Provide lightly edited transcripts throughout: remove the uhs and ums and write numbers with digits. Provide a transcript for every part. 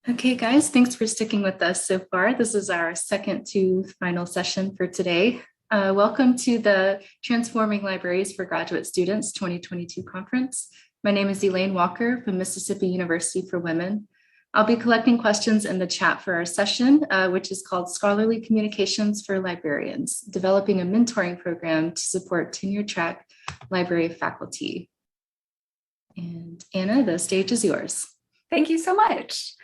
Okay, guys, thanks for sticking with us so far. This is our second to final session for today. Welcome to the Transforming Libraries for Graduate Students 2022 conference. My name is Elaine Walker from Mississippi University for Women. I'll be collecting questions in the chat for our session, which is called Scholarly Communications for Librarians, Developing a Mentoring Program to Support Tenure-Track Library Faculty. And Anna, the stage is yours. Thank you so much.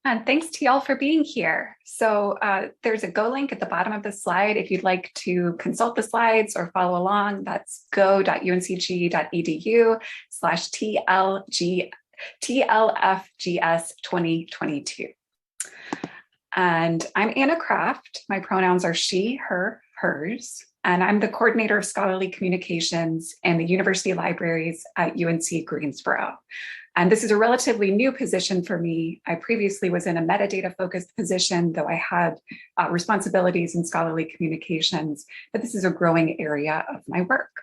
And thanks to y'all for being here. So there's a Go link at the bottom of the slide. If you'd like to consult the slides or follow along, that's go.uncg.edu/TLFGS 2022. And I'm Anna Kraft. My pronouns are she, her, hers. And I'm the coordinator of scholarly communications and the university libraries at UNC Greensboro. And this is a relatively new position for me. I previously was in a metadata-focused position, though I had responsibilities in scholarly communications, but this is a growing area of my work.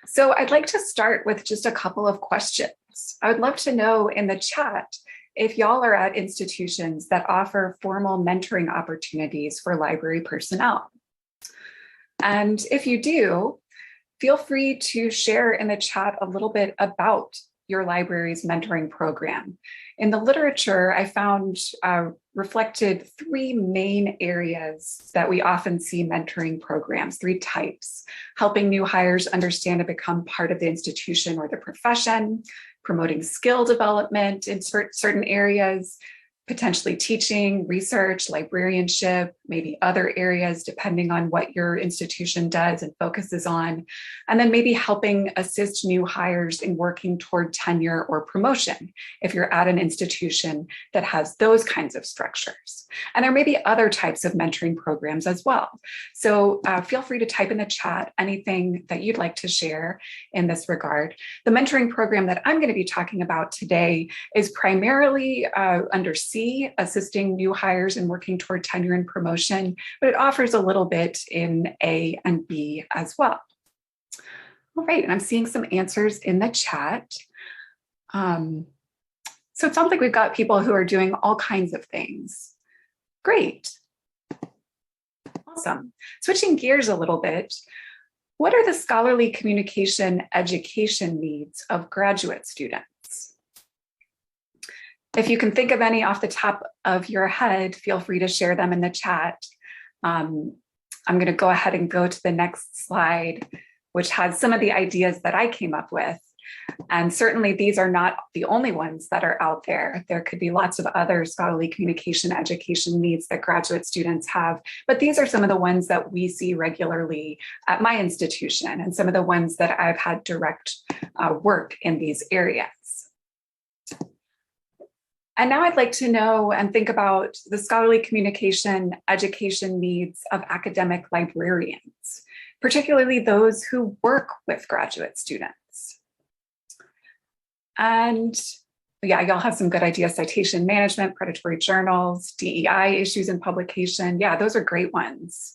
So I'd like to start with just a couple of questions. I would love to know in the chat if y'all are at institutions that offer formal mentoring opportunities for library personnel. And if you do, feel free to share in the chat a little bit about your library's mentoring program. In the literature, I found reflected three main areas that we often see mentoring programs, three types: helping new hires understand and become part of the institution or the profession, promoting skill development in certain areas, potentially teaching, research, librarianship, maybe other areas, depending on what your institution does and focuses on, and then maybe helping assist new hires in working toward tenure or promotion, if you're at an institution that has those kinds of structures. And there may be other types of mentoring programs as well. So feel free to type in the chat anything that you'd like to share in this regard. The mentoring program that I'm going to be talking about today is primarily under C, assisting new hires in working toward tenure and promotion, but it offers a little bit in A and B as well. All right, and I'm seeing some answers in the chat. So it sounds like we've got people who are doing all kinds of things. Great. Awesome. Switching gears a little bit, what are the scholarly communication education needs of graduate students? If you can think of any off the top of your head, feel free to share them in the chat. I'm going to go ahead and go to the next slide, which has some of the ideas that I came up with. And certainly these are not the only ones that are out there. There could be lots of other scholarly communication education needs that graduate students have, but these are some of the ones that we see regularly at my institution and some of the ones that I've had direct work in these areas. And now I'd like to know and think about the scholarly communication education needs of academic librarians, particularly those who work with graduate students. And yeah, y'all have some good ideas: citation management, predatory journals, DEI issues in publication. Yeah, those are great ones.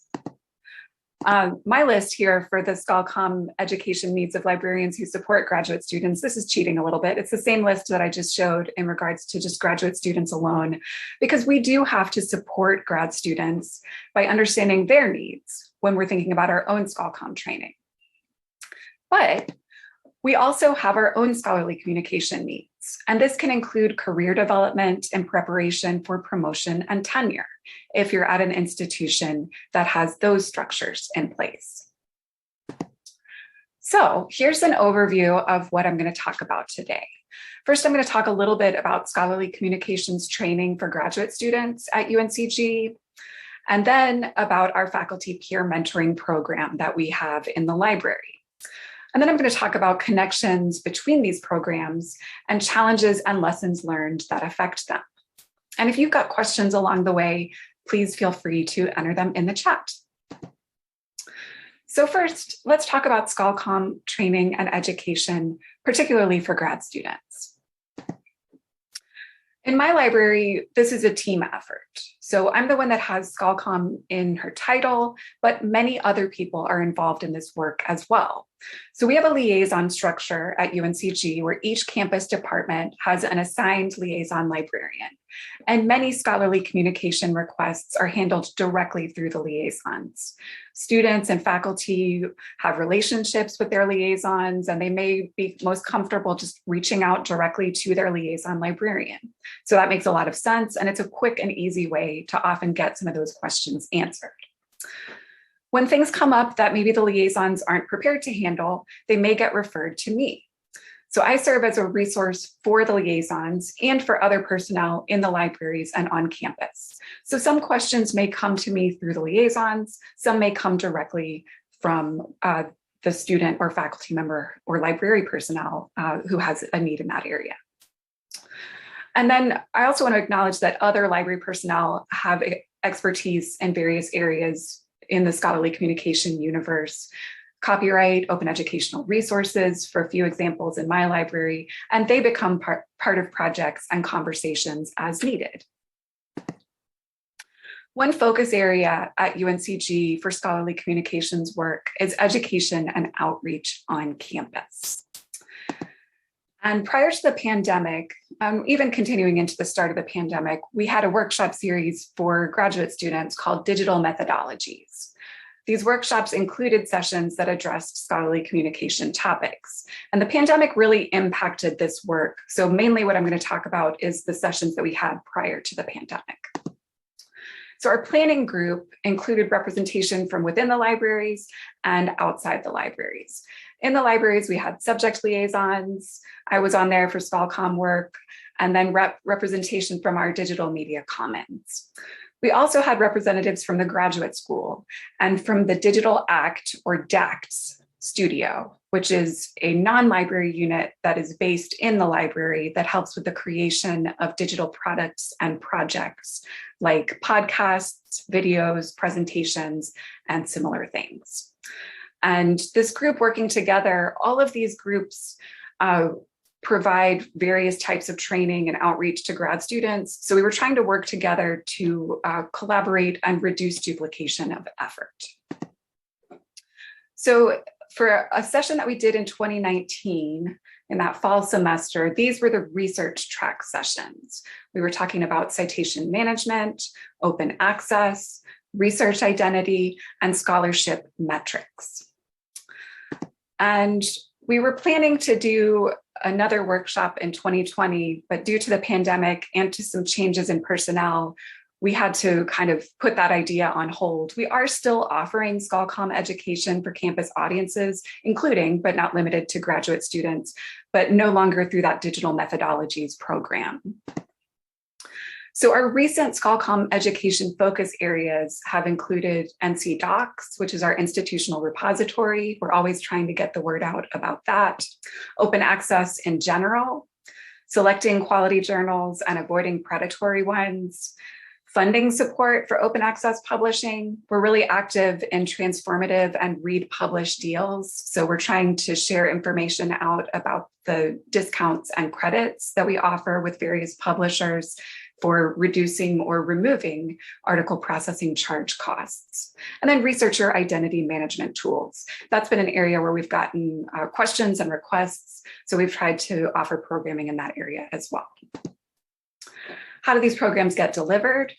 My list here for the ScholComm education needs of librarians who support graduate students, this is cheating a little bit. It's the same list that I just showed in regards to just graduate students alone, because we do have to support grad students by understanding their needs when we're thinking about our own ScholComm training. But we also have our own scholarly communication needs, and this can include career development and preparation for promotion and tenure, if you're at an institution that has those structures in place. So here's an overview of what I'm going to talk about today. First, I'm going to talk a little bit about scholarly communications training for graduate students at UNCG, and then about our faculty peer mentoring program that we have in the library. And then I'm going to talk about connections between these programs and challenges and lessons learned that affect them. And if you've got questions along the way, please feel free to enter them in the chat. So first, let's talk about ScholComm training and education, particularly for grad students. In my library, this is a team effort. So I'm the one that has ScholComm in her title, but many other people are involved in this work as well. So we have a liaison structure at UNCG where each campus department has an assigned liaison librarian. And many scholarly communication requests are handled directly through the liaisons. Students and faculty have relationships with their liaisons, and they may be most comfortable just reaching out directly to their liaison librarian. So that makes a lot of sense, and it's a quick and easy way to often get some of those questions answered. When things come up that maybe the liaisons aren't prepared to handle, they may get referred to me. So I serve as a resource for the liaisons and for other personnel in the libraries and on campus. So some questions may come to me through the liaisons, some may come directly from the student or faculty member or library personnel who has a need in that area. And then I also want to acknowledge that other library personnel have expertise in various areas in the scholarly communication universe. Copyright, open educational resources, for a few examples in my library, and they become part of projects and conversations as needed. One focus area at UNCG for scholarly communications work is education and outreach on campus. And prior to the pandemic, even continuing into the start of the pandemic, we had a workshop series for graduate students called Digital Methodologies. These workshops included sessions that addressed scholarly communication topics. And the pandemic really impacted this work. So mainly what I'm going to talk about is the sessions that we had prior to the pandemic. So our planning group included representation from within the libraries and outside the libraries. In the libraries, we had subject liaisons. I was on there for ScholComm work, and then representation from our digital media commons. We also had representatives from the graduate school and from the Digital Act or DACTS studio, which is a non-library unit that is based in the library that helps with the creation of digital products and projects like podcasts, videos, presentations, and similar things. And this group working together, all of these groups provide various types of training and outreach to grad students. So we were trying to work together to collaborate and reduce duplication of effort. So for a session that we did in 2019, in that fall semester, these were the research track sessions. We were talking about citation management, open access, research identity, and scholarship metrics. And we were planning to do another workshop in 2020, but due to the pandemic and to some changes in personnel, we had to kind of put that idea on hold. We are still offering ScholComm education for campus audiences, including, but not limited to, graduate students, but no longer through that digital methodologies program. So our recent ScholComm education focus areas have included NC Docs, which is our institutional repository. We're always trying to get the word out about that. Open access in general, selecting quality journals and avoiding predatory ones, funding support for open access publishing. We're really active in transformative and read publish deals. So we're trying to share information out about the discounts and credits that we offer with various publishers for reducing or removing article processing charge costs. And then researcher identity management tools. That's been an area where we've gotten questions and requests. So we've tried to offer programming in that area as well. How do these programs get delivered?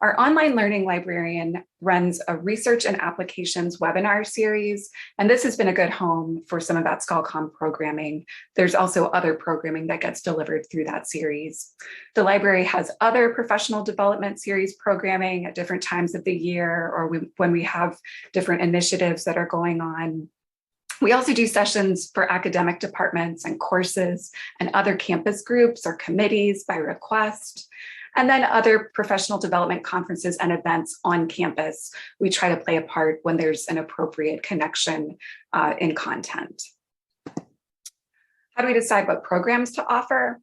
Our online learning librarian runs a research and applications webinar series, and this has been a good home for some of that ScholComm programming. There's also other programming that gets delivered through that series. The library has other professional development series programming at different times of the year, or when we have different initiatives that are going on. We also do sessions for academic departments and courses and other campus groups or committees by request. And then other professional development conferences and events on campus. We try to play a part when there's an appropriate connection in content. How do we decide what programs to offer?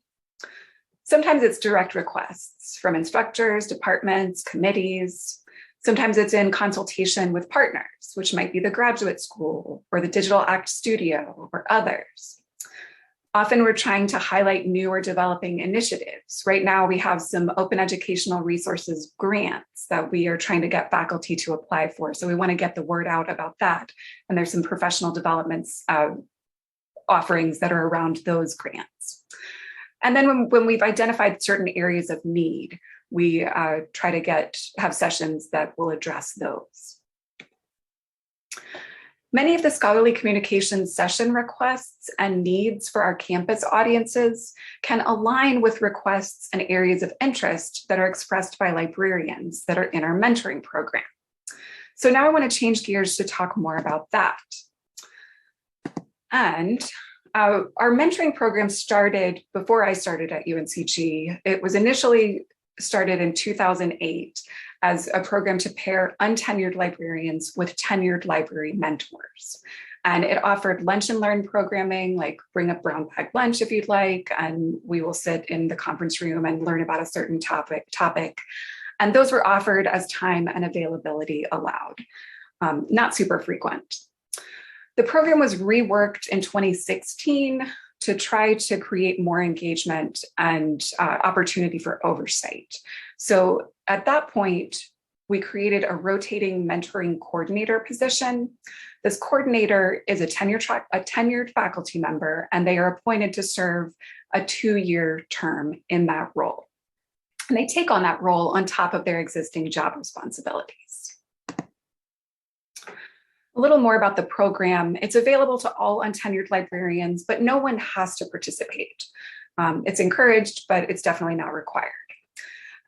Sometimes it's direct requests from instructors, departments, committees. Sometimes it's in consultation with partners, which might be the graduate school or the Digital Act Studio or others. Often we're trying to highlight new or developing initiatives. Right now, we have some open educational resources grants that we are trying to get faculty to apply for. So we want to get the word out about that. And there's some professional developments offerings that are around those grants. And then when we've identified certain areas of need, we try to have sessions that will address those. Many of the scholarly communications session requests and needs for our campus audiences can align with requests and areas of interest that are expressed by librarians that are in our mentoring program. So now I want to change gears to talk more about that. And our mentoring program started before I started at UNCG. It was initially started in 2008 as a program to pair untenured librarians with tenured library mentors. And it offered lunch and learn programming, like bring a brown bag lunch if you'd like, and we will sit in the conference room and learn about a certain topic. And those were offered as time and availability allowed, not super frequent. The program was reworked in 2016 to try to create more engagement and opportunity for oversight. So at that point, we created a rotating mentoring coordinator position. This coordinator is a tenured faculty member, and they are appointed to serve a 2-year term in that role. And they take on that role on top of their existing job responsibilities. A little more about the program. It's available to all untenured librarians, but no one has to participate. It's encouraged, but it's definitely not required.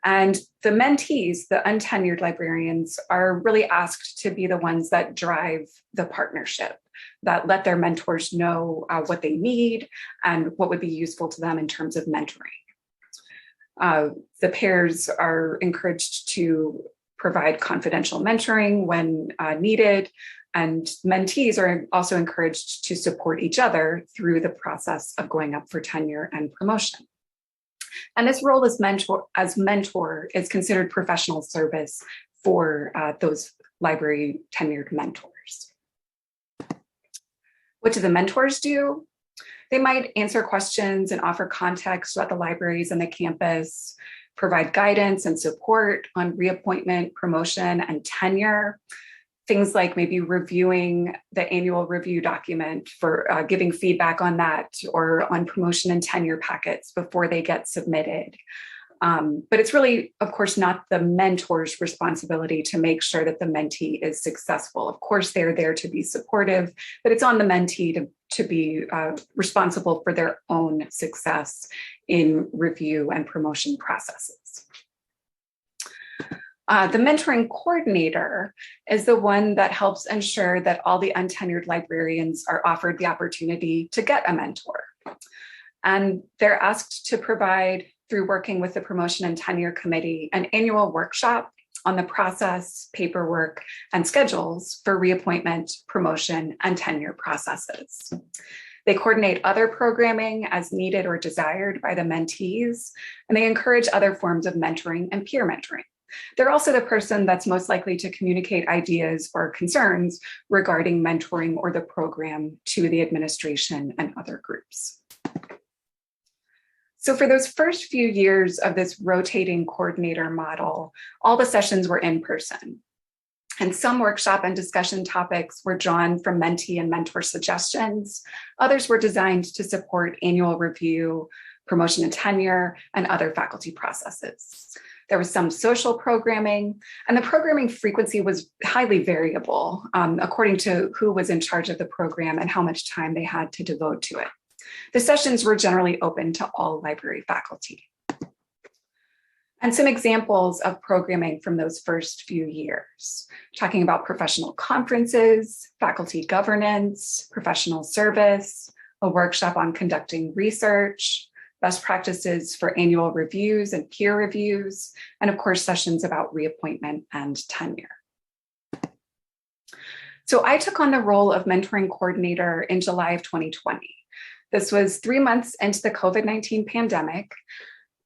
And the mentees, the untenured librarians, are really asked to be the ones that drive the partnership, that let their mentors know what they need and what would be useful to them in terms of mentoring. The pairs are encouraged to provide confidential mentoring when needed, and mentees are also encouraged to support each other through the process of going up for tenure and promotion. And this role as mentor is considered professional service for those library tenured mentors. What do the mentors do? They might answer questions and offer context about the libraries and the campus, provide guidance and support on reappointment, promotion, and tenure. Things like maybe reviewing the annual review document for giving feedback on that, or on promotion and tenure packets before they get submitted. But it's really, of course, not the mentor's responsibility to make sure that the mentee is successful. Of course, they're there to be supportive, but it's on the mentee to be responsible for their own success in review and promotion processes. The mentoring coordinator is the one that helps ensure that all the untenured librarians are offered the opportunity to get a mentor. And they're asked to provide, through working with the promotion and tenure committee, an annual workshop on the process, paperwork, and schedules for reappointment, promotion, and tenure processes. They coordinate other programming as needed or desired by the mentees, and they encourage other forms of mentoring and peer mentoring. They're also the person that's most likely to communicate ideas or concerns regarding mentoring or the program to the administration and other groups. So for those first few years of this rotating coordinator model, all the sessions were in person. And some workshop and discussion topics were drawn from mentee and mentor suggestions. Others were designed to support annual review, promotion and tenure, and other faculty processes. There was some social programming, and the programming frequency was highly variable according to who was in charge of the program and how much time they had to devote to it. The sessions were generally open to all library faculty. And some examples of programming from those first few years, talking about professional conferences, faculty governance, professional service, a workshop on conducting research, best practices for annual reviews and peer reviews, and of course, sessions about reappointment and tenure. So I took on the role of mentoring coordinator in July of 2020. This was 3 months into the COVID-19 pandemic.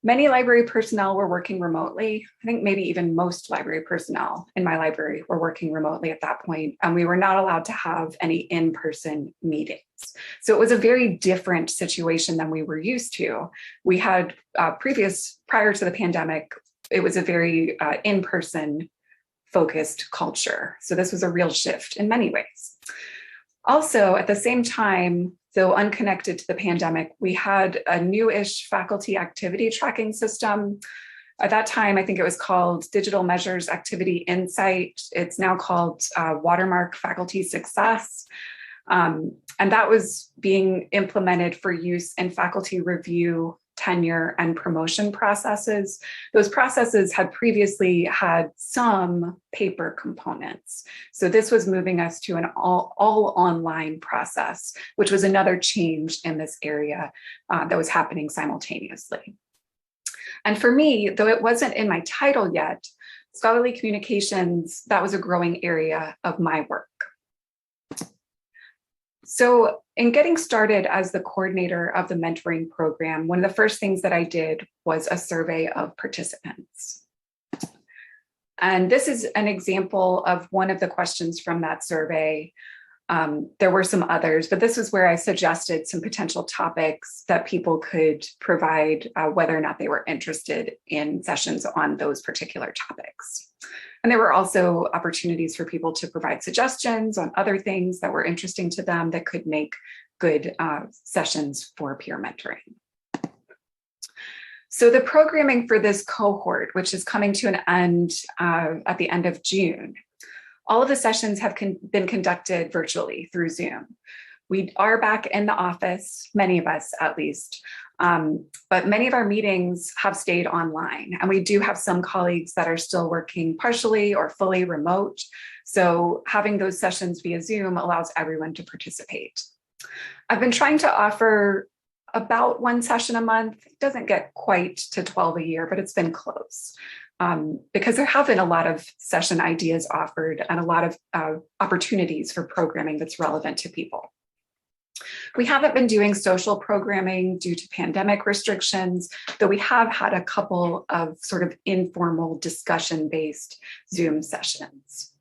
Many library personnel were working remotely. I think maybe even most library personnel in my library were working remotely at that point, and we were not allowed to have any in-person meetings. So it was a very different situation than we were used to. We had prior to the pandemic, it was a very in-person focused culture. So this was a real shift in many ways. Also, at the same time, though unconnected to the pandemic, we had a newish faculty activity tracking system. At that time, I think it was called Digital Measures Activity Insight. It's now called Watermark Faculty Success. And that was being implemented for use in faculty review, tenure, and promotion processes. Those processes had previously had some paper components. So this was moving us to an all online process, which was another change in this area that was happening simultaneously. And for me, though it wasn't in my title yet, scholarly communications, that was a growing area of my work. So in getting started as the coordinator of the mentoring program, one of the first things that I did was a survey of participants. And this is an example of one of the questions from that survey. There were some others, but this is where I suggested some potential topics that people could provide, whether or not they were interested in sessions on those particular topics. And there were also opportunities for people to provide suggestions on other things that were interesting to them that could make good sessions for peer mentoring. So the programming for this cohort, which is coming to an end at the end of June, all of the sessions have been conducted virtually through Zoom. We are back in the office, many of us at least, but many of our meetings have stayed online, and we do have some colleagues that are still working partially or fully remote. So having those sessions via Zoom allows everyone to participate. I've been trying to offer about one session a month. It doesn't get quite to 12 a year, but it's been close. Because there have been a lot of session ideas offered and a lot of opportunities for programming that's relevant to people. We haven't been doing social programming due to pandemic restrictions, though we have had a couple of sort of informal discussion-based Zoom sessions.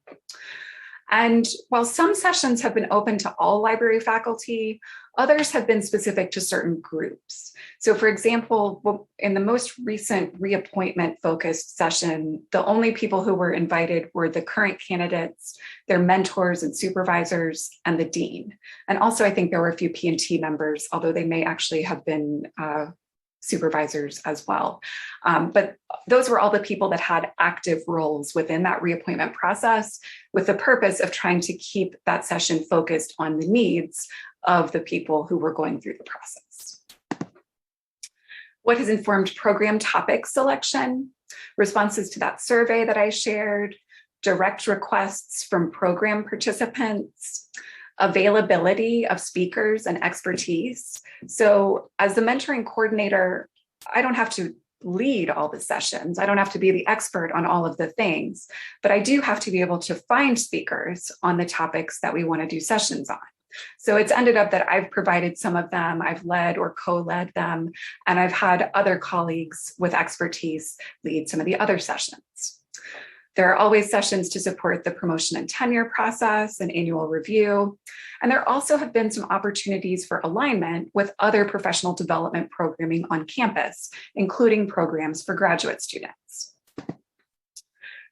And while some sessions have been open to all library faculty, others have been specific to certain groups. So for example, in the most recent reappointment focused session, the only people who were invited were the current candidates, their mentors and supervisors, and the dean. And also I think there were a few P&T members, although they may actually have been supervisors as well. But those were all the people that had active roles within that reappointment process, with the purpose of trying to keep that session focused on the needs of the people who were going through the process. What has informed program topic selection? Responses to that survey that I shared, direct requests from program participants, availability of speakers and expertise. So as the mentoring coordinator, I don't have to lead all the sessions. I don't have to be the expert on all of the things, but I do have to be able to find speakers on the topics that we want to do sessions on. So it's ended up that I've provided some of them, I've led or co-led them, and I've had other colleagues with expertise lead some of the other sessions. There are always sessions to support the promotion and tenure process and annual review. And there also have been some opportunities for alignment with other professional development programming on campus, including programs for graduate students.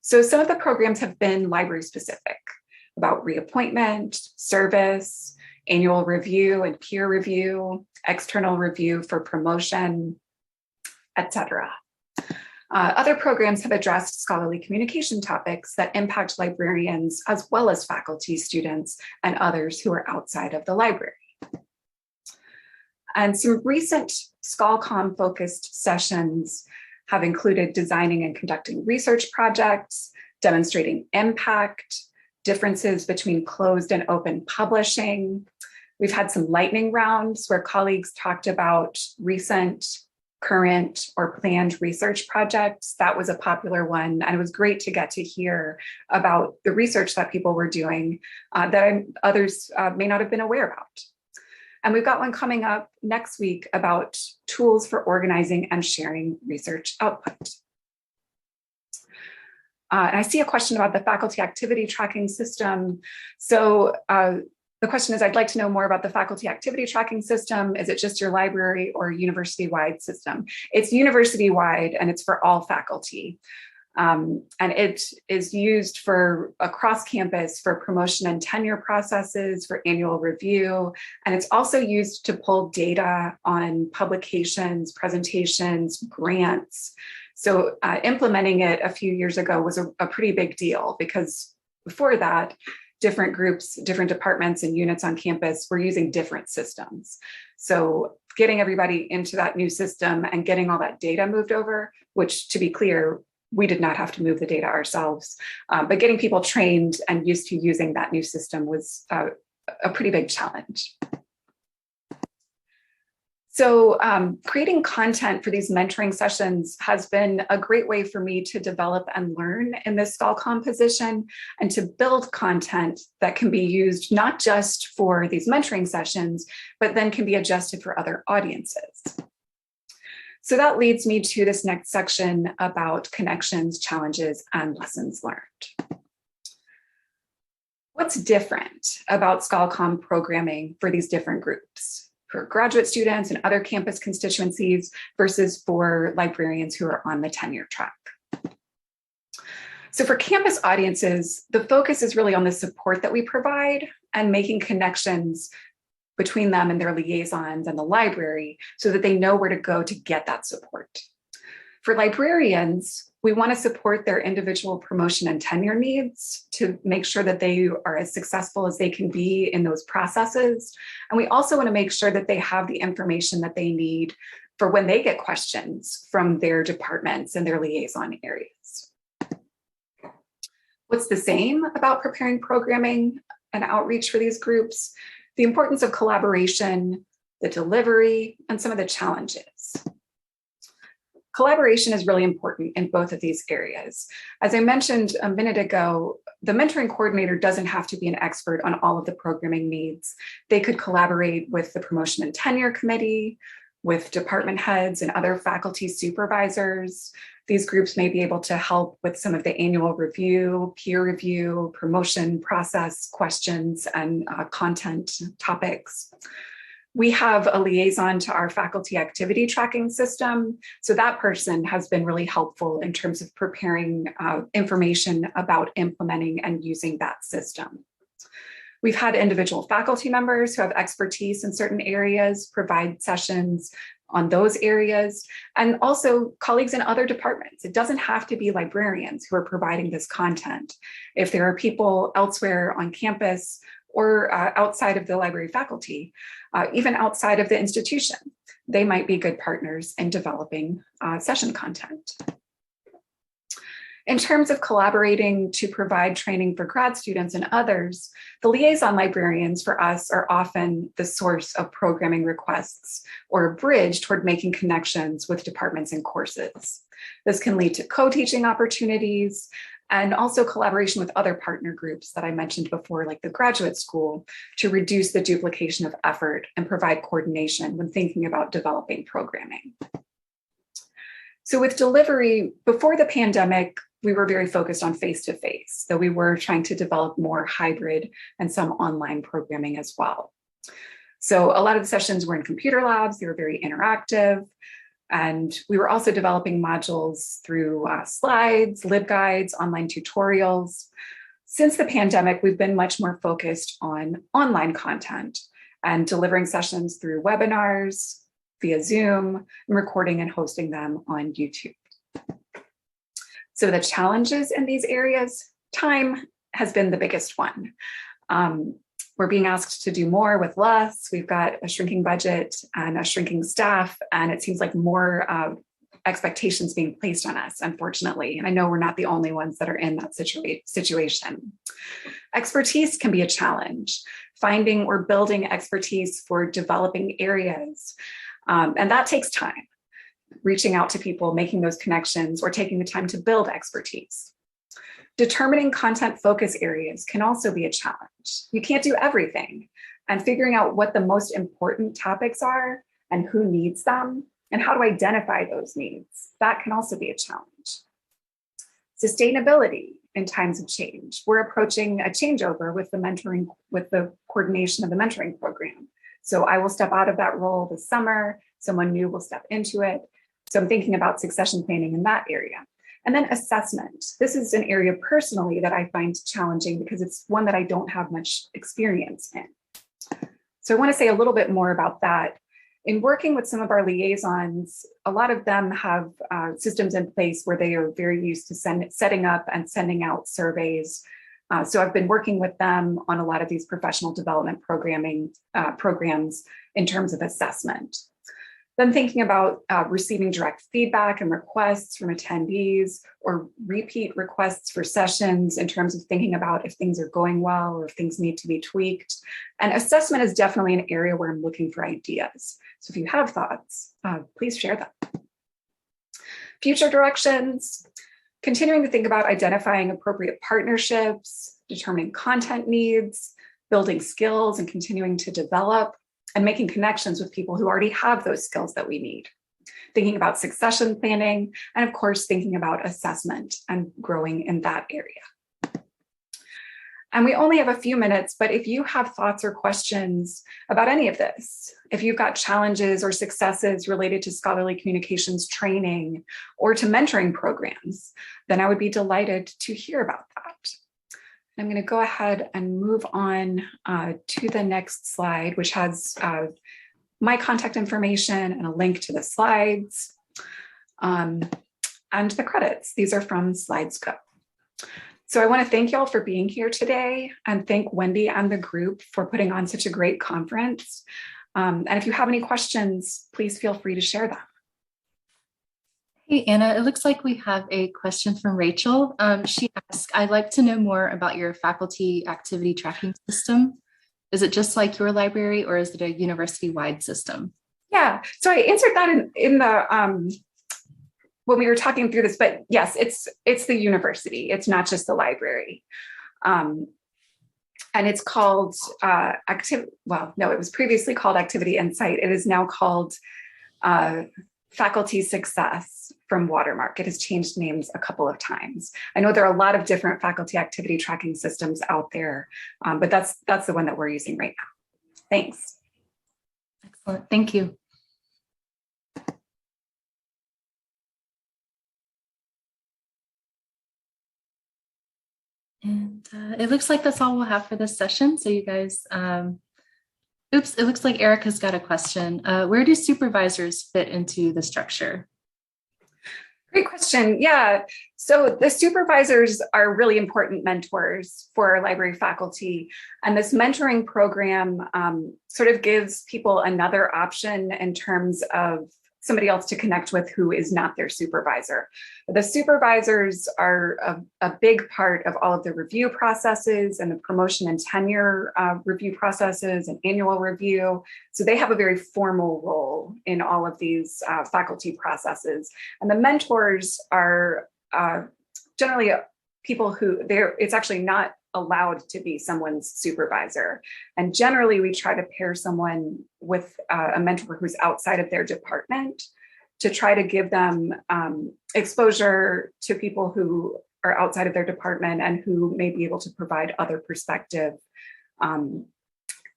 So some of the programs have been library specific, about reappointment, service, annual review and peer review, external review for promotion, etc. Other programs have addressed scholarly communication topics that impact librarians as well as faculty, students, and others who are outside of the library. And some recent ScholComm-focused sessions have included designing and conducting research projects, demonstrating impact, differences between closed and open publishing. We've had some lightning rounds where colleagues talked about recent, current, or planned research projects. That was a popular one, and it was great to get to hear about the research that people were doing that others may not have been aware about. And we've got one coming up next week about tools for organizing and sharing research output. And I see a question about the faculty activity tracking system. So the question is, I'd like to know more about the faculty activity tracking system. Is it just your library or university-wide system? It's university-wide and it's for all faculty. And it is used for across campus for promotion and tenure processes, for annual review. And it's also used to pull data on publications, presentations, grants. So implementing it a few years ago was a pretty big deal, because before that, different groups, different departments and units on campus were using different systems. So getting everybody into that new system and getting all that data moved over, which, to be clear, we did not have to move the data ourselves, but getting people trained and used to using that new system was a pretty big challenge. So creating content for these mentoring sessions has been a great way for me to develop and learn in this ScholComm position, and to build content that can be used not just for these mentoring sessions, but then can be adjusted for other audiences. So that leads me to this next section about connections, challenges, and lessons learned. What's different about ScholComm programming for these different groups, for graduate students and other campus constituencies versus for librarians who are on the tenure track? So for campus audiences, the focus is really on the support that we provide and making connections between them and their liaisons and the library so that they know where to go to get that support. For librarians, we want to support their individual promotion and tenure needs to make sure that they are as successful as they can be in those processes. And we also want to make sure that they have the information that they need for when they get questions from their departments and their liaison areas. What's the same about preparing programming and outreach for these groups? The importance of collaboration, the delivery, and some of the challenges. Collaboration is really important in both of these areas. As I mentioned a minute ago, the mentoring coordinator doesn't have to be an expert on all of the programming needs. They could collaborate with the promotion and tenure committee, with department heads and other faculty supervisors. These groups may be able to help with some of the annual review, peer review, promotion process questions, and content topics. We have a liaison to our faculty activity tracking system. So that person has been really helpful in terms of preparing information about implementing and using that system. We've had individual faculty members who have expertise in certain areas provide sessions on those areas, and also colleagues in other departments. It doesn't have to be librarians who are providing this content. If there are people elsewhere on campus or outside of the library faculty, even outside of the institution, they might be good partners in developing session content. In terms of collaborating to provide training for grad students and others, the liaison librarians for us are often the source of programming requests or a bridge toward making connections with departments and courses. This can lead to co-teaching opportunities and also collaboration with other partner groups that I mentioned before, like the graduate school, to reduce the duplication of effort and provide coordination when thinking about developing programming. So with delivery, before the pandemic, we were very focused on face-to-face, though we were trying to develop more hybrid and some online programming as well. So a lot of the sessions were in computer labs, they were very interactive, and we were also developing modules through slides, LibGuides, online tutorials. Since the pandemic, we've been much more focused on online content and delivering sessions through webinars, via Zoom, and recording and hosting them on YouTube. So the challenges in these areas, time has been the biggest one. We're being asked to do more with less. We've got a shrinking budget and a shrinking staff, and it seems like more expectations being placed on us, unfortunately. And I know we're not the only ones that are in that situation. Expertise can be a challenge, finding or building expertise for developing areas. And that takes time, reaching out to people, making those connections, or taking the time to build expertise. Determining content focus areas can also be a challenge. You can't do everything. and figuring out what the most important topics are and who needs them and how to identify those needs. That can also be a challenge. Sustainability in times of change. We're approaching a changeover with the coordination of the mentoring program. So I will step out of that role this summer. Someone new will step into it. So I'm thinking about succession planning in that area. And then assessment. This is an area personally that I find challenging because it's one that I don't have much experience in. So I want to say a little bit more about that. In working with some of our liaisons, a lot of them have systems in place where they are very used to setting up and sending out surveys. So I've been working with them on a lot of these professional development programs in terms of assessment. Then thinking about receiving direct feedback and requests from attendees or repeat requests for sessions in terms of thinking about if things are going well or if things need to be tweaked. And assessment is definitely an area where I'm looking for ideas. So if you have thoughts, please share them. Future directions, continuing to think about identifying appropriate partnerships, determining content needs, building skills and continuing to develop, and making connections with people who already have those skills that we need. Thinking about succession planning, and of course, thinking about assessment and growing in that area. And we only have a few minutes, but if you have thoughts or questions about any of this, if you've got challenges or successes related to scholarly communications training or to mentoring programs, then I would be delighted to hear about that. I'm going to go ahead and move on to the next slide, which has my contact information and a link to the slides and the credits. These are from SlidesGo. So I want to thank y'all for being here today and thank Wendy and the group for putting on such a great conference. And if you have any questions, please feel free to share them. Hey, Anna, it looks like we have a question from Rachel. She asked, I'd like to know more about your faculty activity tracking system. Is it just like your library or is it a university-wide system? Yeah, so I answered that in the, when we were talking through this, but yes, it's the university. It's not just the library. And it's called it was previously called Activity Insight. It is now called Faculty Success from Watermark. It has changed names a couple of times. I know there are a lot of different faculty activity tracking systems out there, but that's the one that we're using right now. Thanks. Excellent, thank you. And it looks like that's all we'll have for this session. So you guys, oops, it looks like Erica's got a question. Where do supervisors fit into the structure? Great question. Yeah. So the supervisors are really important mentors for our library faculty. And this mentoring program sort of gives people another option in terms of somebody else to connect with who is not their supervisor. The supervisors are a big part of all of the review processes and the promotion and tenure review processes and annual review. So they have a very formal role in all of these faculty processes. And the mentors are generally people who it's actually not allowed to be someone's supervisor. And generally we try to pair someone with a mentor who's outside of their department to try to give them exposure to people who are outside of their department and who may be able to provide other perspective. And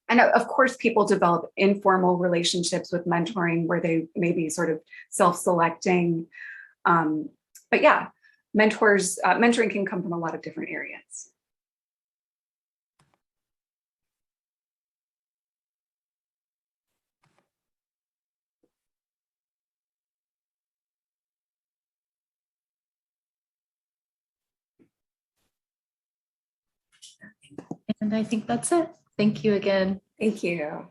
of course, people develop informal relationships with mentoring where they may be sort of self-selecting. But yeah, mentoring can come from a lot of different areas. And I think that's it. Thank you again. Thank you.